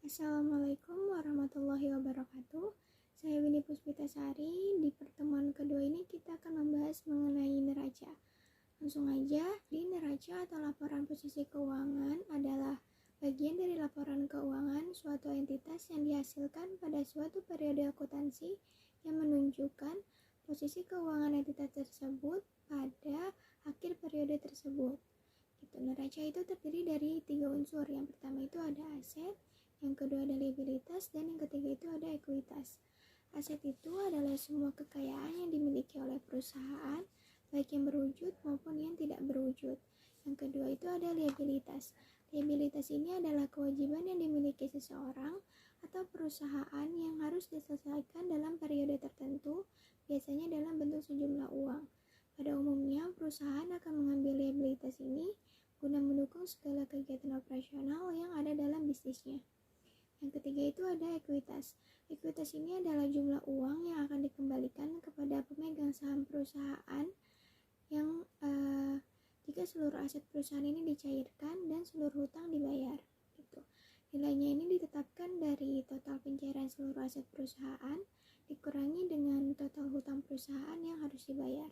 Assalamualaikum warahmatullahi wabarakatuh. Saya Winnie Puspitasari. Di pertemuan kedua ini kita akan membahas mengenai neraca. Langsung aja, di neraca atau laporan posisi keuangan adalah bagian dari laporan keuangan suatu entitas yang dihasilkan pada suatu periode akuntansi yang menunjukkan posisi keuangan entitas tersebut pada akhir periode tersebut. Neraca itu terdiri dari 3 unsur. Yang pertama itu ada aset, yang kedua ada liabilitas, dan yang ketiga itu ada ekuitas. Aset itu adalah semua kekayaan yang dimiliki oleh perusahaan, baik yang berwujud maupun yang tidak berwujud. Yang kedua itu ada liabilitas. Liabilitas ini adalah kewajiban yang dimiliki seseorang atau perusahaan yang harus diselesaikan dalam periode tertentu, biasanya dalam bentuk sejumlah uang. Pada umumnya, perusahaan akan mengambil liabilitas ini guna mendukung segala kegiatan operasional yang ada dalam bisnisnya. Yang ketiga itu ada ekuitas. Ekuitas ini adalah jumlah uang yang akan dikembalikan kepada pemegang saham perusahaan yang jika seluruh aset perusahaan ini dicairkan dan seluruh hutang dibayar. Nilainya ini ditetapkan dari total pencairan seluruh aset perusahaan dikurangi dengan total hutang perusahaan yang harus dibayar.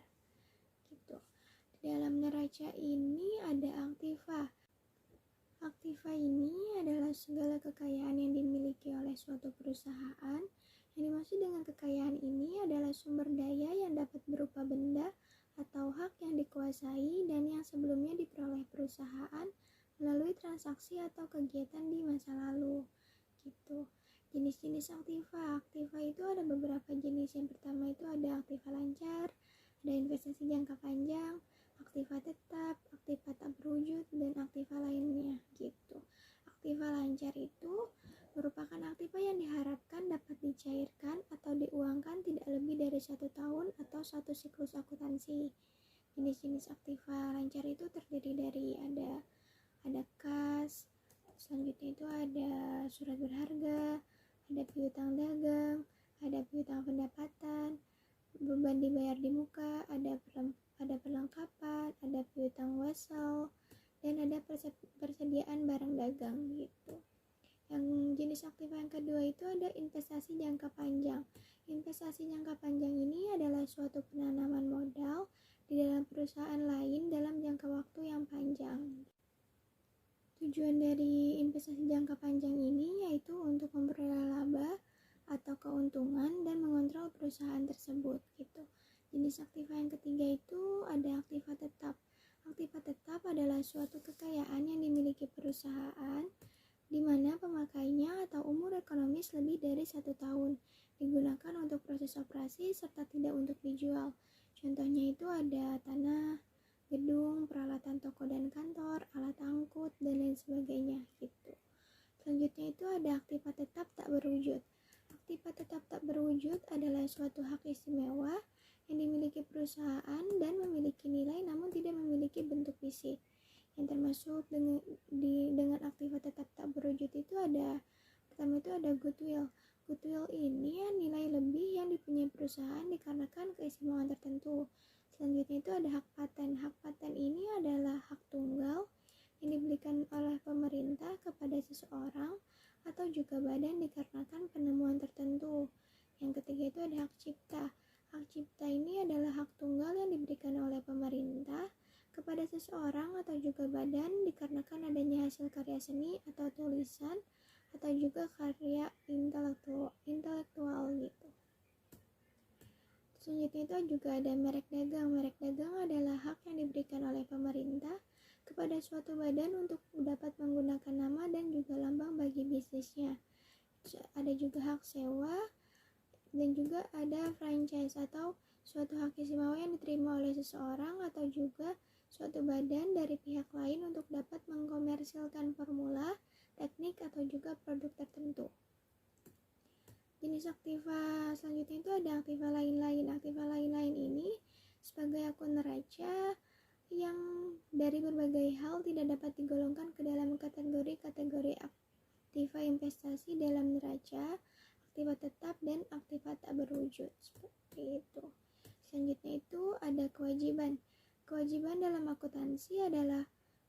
Di dalam neraca ini ada aktiva. Aktiva ini adalah segala kekayaan yang dimiliki oleh suatu perusahaan. Yang dimaksud dengan kekayaan ini adalah sumber daya yang dapat berupa benda atau hak yang dikuasai dan yang sebelumnya diperoleh perusahaan melalui transaksi atau kegiatan di masa lalu. Jenis-jenis aktiva. Aktiva itu ada beberapa jenis. Yang pertama itu ada aktiva lancar, ada investasi jangka panjang, aktiva tetap, aktiva tak berwujud, dan aktiva lainnya. Aktiva lancar itu merupakan aktiva yang diharapkan dapat dicairkan atau diuangkan tidak lebih dari 1 tahun atau 1 siklus akuntansi. Jenis-jenis aktiva lancar itu terdiri dari ada kas, selanjutnya itu ada surat berharga, ada piutang dagang, ada piutang pendapatan, beban dibayar di muka, ada perlengkapan, ada piutang wesel, dan ada persediaan barang dagang Yang jenis aktiva yang kedua itu ada investasi jangka panjang. Investasi jangka panjang ini adalah suatu penanaman modal di dalam perusahaan lain dalam jangka waktu yang panjang. Tujuan dari investasi jangka panjang ini yaitu untuk memperoleh laba atau keuntungan dan mengontrol perusahaan tersebut. Jenis aktiva yang ketiga itu ada aktiva tetap. Aktiva tetap adalah suatu kekayaan yang dimiliki perusahaan di mana pemakainya atau umur ekonomis lebih dari 1 tahun, digunakan untuk proses operasi serta tidak untuk dijual. Contohnya itu ada tanah, gedung, peralatan toko dan kantor, alat angkut, dan lain sebagainya. Selanjutnya itu ada aktiva tetap tak berwujud. Aktiva tetap tak berwujud adalah suatu hak istimewa yang dimiliki perusahaan dan memiliki nilai namun tidak memiliki bentuk fisik. Yang termasuk dengan aktiva tetap tak berwujud itu pertama itu ada goodwill. Goodwill ini nilai lebih yang dipunyai perusahaan dikarenakan keistimewaan tertentu. Selanjutnya itu ada hak paten. Hak paten ini adalah hak tunggal yang diberikan oleh pemerintah kepada seseorang atau juga badan dikarenakan penemuan tertentu. Yang ketiga itu ada hak cipta. Hak cipta ini adalah hak tunggal yang diberikan oleh pemerintah kepada seseorang atau juga badan dikarenakan adanya hasil karya seni atau tulisan atau juga karya intelektual. Selanjutnya itu juga ada merek dagang. Merek dagang adalah hak yang diberikan oleh pemerintah kepada suatu badan untuk dapat menggunakan nama dan juga lambang bagi bisnisnya. Ada juga hak sewa dan juga ada franchise atau suatu hak istimewa yang diterima oleh seseorang atau juga suatu badan dari pihak lain untuk dapat mengkomersilkan formula, teknik atau juga produk tertentu. Jenis aktiva selanjutnya itu ada aktiva lain-lain. Aktiva lain-lain ini sebagai akun neraca yang dari berbagai hal tidak dapat digolongkan ke dalam kategori-kategori aktiva investasi dalam neraca, aktiva tetap, dan aktiva tak berwujud. Seperti itu. Selanjutnya itu ada kewajiban. Kewajiban dalam akuntansi adalah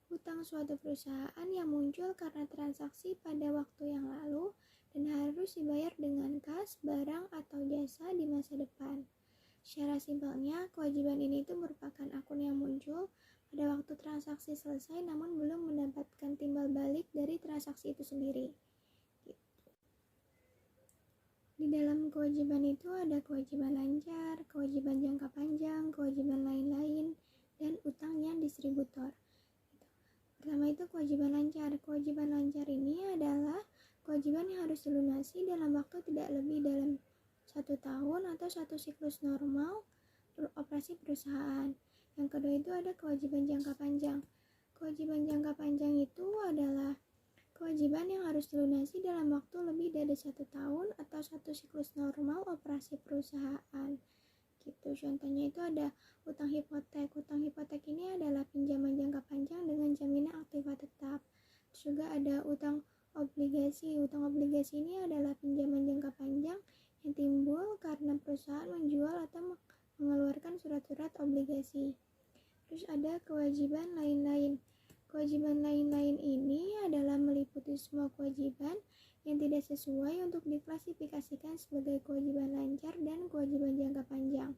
hutang suatu perusahaan yang muncul karena transaksi pada waktu yang lalu atas barang atau jasa di masa depan. Secara simpelnya, kewajiban ini itu merupakan akun yang muncul pada waktu transaksi selesai namun belum mendapatkan timbal balik dari transaksi itu sendiri. Di dalam kewajiban itu ada kewajiban lancar, kewajiban jangka panjang, kewajiban lain-lain, dan utang yang distributor. Pertama itu kewajiban lancar. Kewajiban lancar ini adalah kewajiban yang harus dilunasi dalam waktu tidak lebih dalam 1 tahun atau 1 siklus normal operasi perusahaan. Yang kedua itu ada kewajiban jangka panjang. Kewajiban jangka panjang itu adalah kewajiban yang harus dilunasi dalam waktu lebih dari 1 tahun atau 1 siklus normal operasi perusahaan. Gitu. Contohnya itu ada utang hipotek. Utang hipotek ini adalah pinjaman jangka panjang dengan jaminan aktiva tetap. Terus juga ada utang obligasi. Utang obligasi ini adalah pinjaman jangka panjang yang timbul karena perusahaan menjual atau mengeluarkan surat-surat obligasi. Terus ada kewajiban lain-lain. Kewajiban lain-lain ini adalah meliputi semua kewajiban yang tidak sesuai untuk diklasifikasikan sebagai kewajiban lancar dan kewajiban jangka panjang.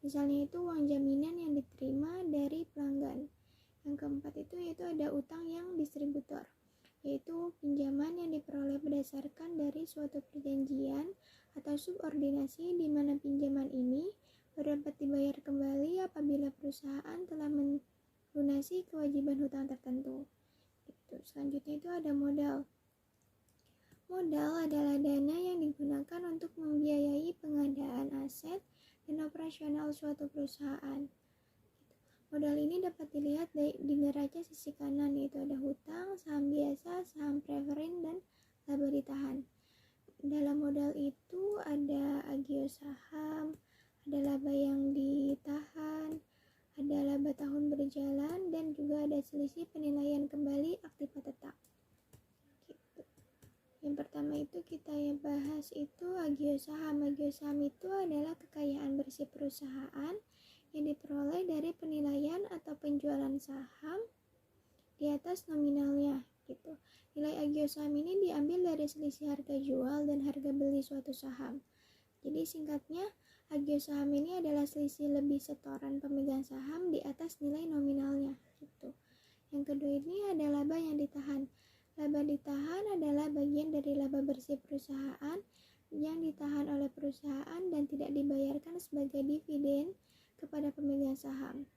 Misalnya itu uang jaminan yang diterima dari pelanggan. Yang keempat itu yaitu ada utang yang distributor, yaitu pinjaman yang diperoleh berdasarkan dari suatu perjanjian atau subordinasi di mana pinjaman ini dapat dibayar kembali apabila perusahaan telah melunasi kewajiban hutang tertentu. Selanjutnya itu ada modal. Modal adalah dana yang digunakan untuk membiayai pengadaan aset dan operasional suatu perusahaan. Modal ini dapat dilihat di neraca sisi kanan, yaitu ada hutang, saham biasa, saham preferen, dan laba ditahan. Dalam modal itu ada agio saham, ada laba yang ditahan, ada laba tahun berjalan, dan juga ada selisih penilaian kembali aktiva tetap. Gitu. Yang pertama itu kita bahas itu agio saham. Agio saham itu adalah kekayaan bersih perusahaan yang diperoleh dari penilaian atau penjualan saham di atas nominalnya. Gitu. Nilai agio saham ini diambil dari selisih harga jual dan harga beli suatu saham. Jadi singkatnya, agio saham ini adalah selisih lebih setoran pemegang saham di atas nilai nominalnya. Gitu. Yang kedua ini ada laba yang ditahan. Laba ditahan adalah bagian dari laba bersih perusahaan yang ditahan oleh perusahaan dan tidak dibayarkan sebagai dividen kepada pemegang saham.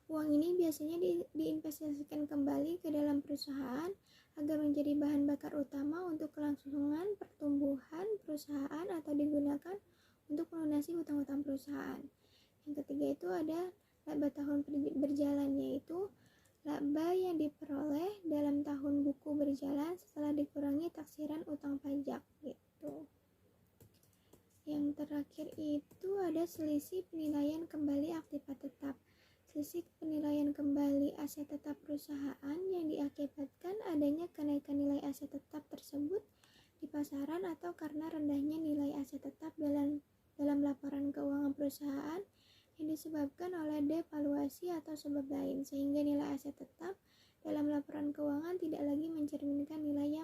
Uang ini biasanya diinvestasikan kembali ke dalam perusahaan agar menjadi bahan bakar utama untuk kelangsungan pertumbuhan perusahaan atau digunakan untuk melunasi hutang-hutang perusahaan. Yang ketiga itu ada laba tahun berjalan, yaitu laba yang diperoleh dalam tahun buku berjalan setelah dikurangi taksiran utang pajak. Gitu. Yang terakhir itu ada selisih penilaian kembali aktiva tetap. Selisih penilaian kembali aset tetap perusahaan yang diakibatkan adanya kenaikan nilai aset tetap tersebut di pasaran atau karena rendahnya nilai aset tetap dalam laporan keuangan perusahaan yang disebabkan oleh devaluasi atau sebab lain, sehingga nilai aset tetap dalam laporan keuangan tidak lagi mencerminkan nilai